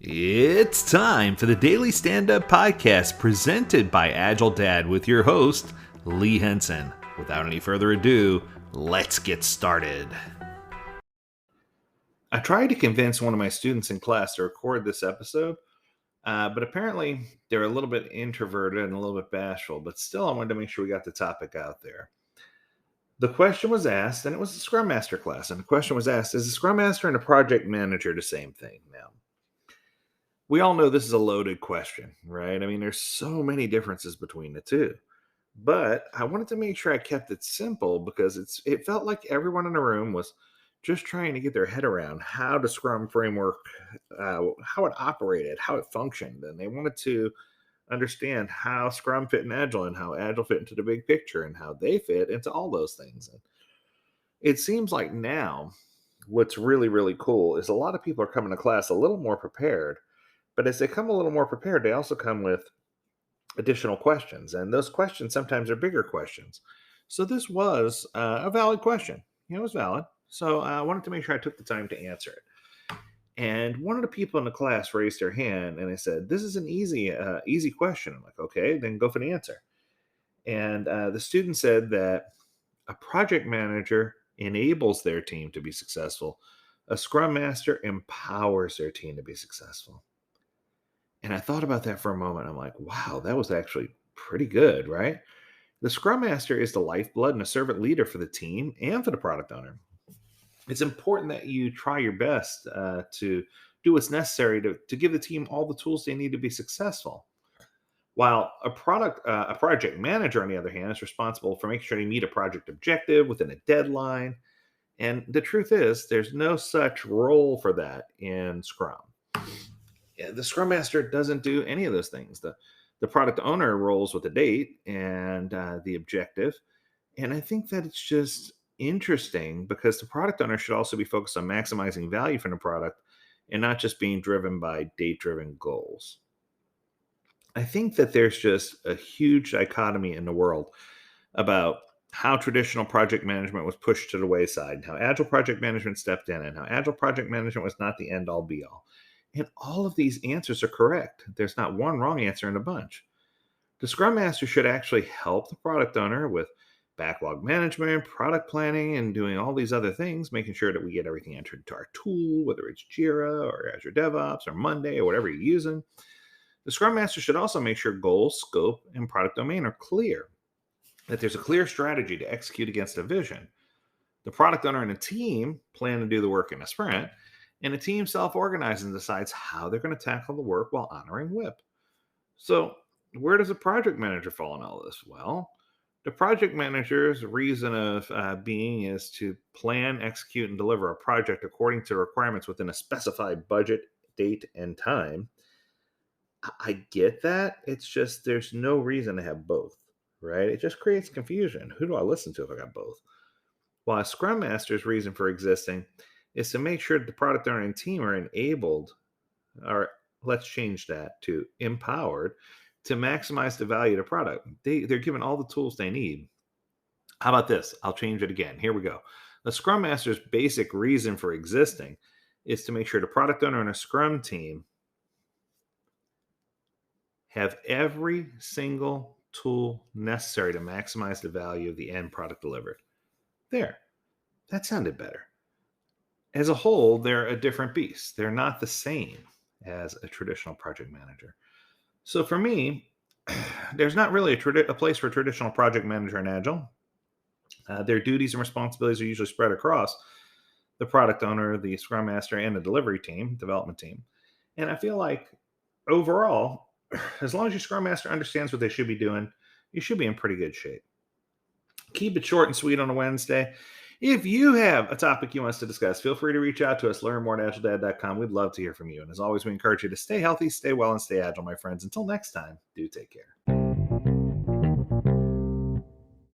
It's time for the Daily Stand Up Podcast presented by AgileDad with your host, Lee Henson. Without any further ado, let's get started. I tried to convince one of my students in class to record this episode, but apparently they're a little bit introverted and a little bit bashful, but still I wanted to make sure we got the topic out there. The question was asked, and it was a ScrumMaster class, and the question was asked, is a ScrumMaster and a project manager the same thing? Now, we all know this is a loaded question, right? I mean, there's so many differences between the two. But I wanted to make sure I kept it simple because it felt like everyone in the room was just trying to get their head around how the Scrum framework, how it operated, how it functioned, and they wanted to understand how Scrum fit in Agile and how Agile fit into the big picture and how they fit into all those things. And it seems like now what's really cool is a lot of people are coming to class a little more prepared, but as they come a little more prepared, they also come with additional questions. And those questions sometimes are bigger questions. So this was a valid question. It was valid. So I wanted to make sure I took the time to answer it. And one of the people in the class raised their hand and I said, "This is an easy question." I'm like, "Okay, then go for the answer." And the student said that a project manager enables their team to be successful. A scrum master empowers their team to be successful. And I thought about that for a moment. I'm like, wow, that was actually pretty good, right? The Scrum Master is the lifeblood and a servant leader for the team and for the product owner. It's important that you try your best to do what's necessary to give the team all the tools they need to be successful. While a project manager, on the other hand, is responsible for making sure they meet a project objective within a deadline. And the truth is, there's no such role for that in Scrum. Yeah, the Scrum Master doesn't do any of those things. The product owner rolls with the date and the objective, and I think that it's just interesting because the product owner should also be focused on maximizing value from the product and not just being driven by date-driven goals. I think that there's just a huge dichotomy in the world about how traditional project management was pushed to the wayside, and how agile project management stepped in, and how agile project management was not the end all be all. And all of these answers are correct. There's not one wrong answer in a bunch. The Scrum Master should actually help the product owner with backlog management, product planning, and doing all these other things, making sure that we get everything entered into our tool, whether it's Jira or Azure DevOps or Monday or whatever you're using. The Scrum Master should also make sure goals, scope, and product domain are clear, that there's a clear strategy to execute against a vision. The product owner and a team plan to do the work in a sprint, and the team self-organizes and decides how they're going to tackle the work while honoring WIP. So, where does a project manager fall in all this? Well, the project manager's reason of being is to plan, execute, and deliver a project according to requirements within a specified budget, date, and time. I get that. It's just there's no reason to have both, right? It just creates confusion. Who do I listen to if I got both? While a Scrum Master's reason for existing is to make sure that the product owner and team are enabled, or let's change that to empowered, to maximize the value of the product. They're given all the tools they need. How about this? I'll change it again. Here we go. The Scrum Master's basic reason for existing is to make sure the product owner and a Scrum team have every single tool necessary to maximize the value of the end product delivered. There. That sounded better. As a whole, they're a different beast. They're not the same as a traditional project manager. So for me, there's not really a place for a traditional project manager in Agile. Their duties and responsibilities are usually spread across the product owner, the Scrum Master, and the delivery team, development team. And I feel like overall, as long as your Scrum Master understands what they should be doing, you should be in pretty good shape. Keep it short and sweet on a Wednesday. If you have a topic you want us to discuss, feel free to reach out to us, learn more at agiledad.com. We'd love to hear from you. And as always, we encourage you to stay healthy, stay well, and stay agile, my friends. Until next time, do take care.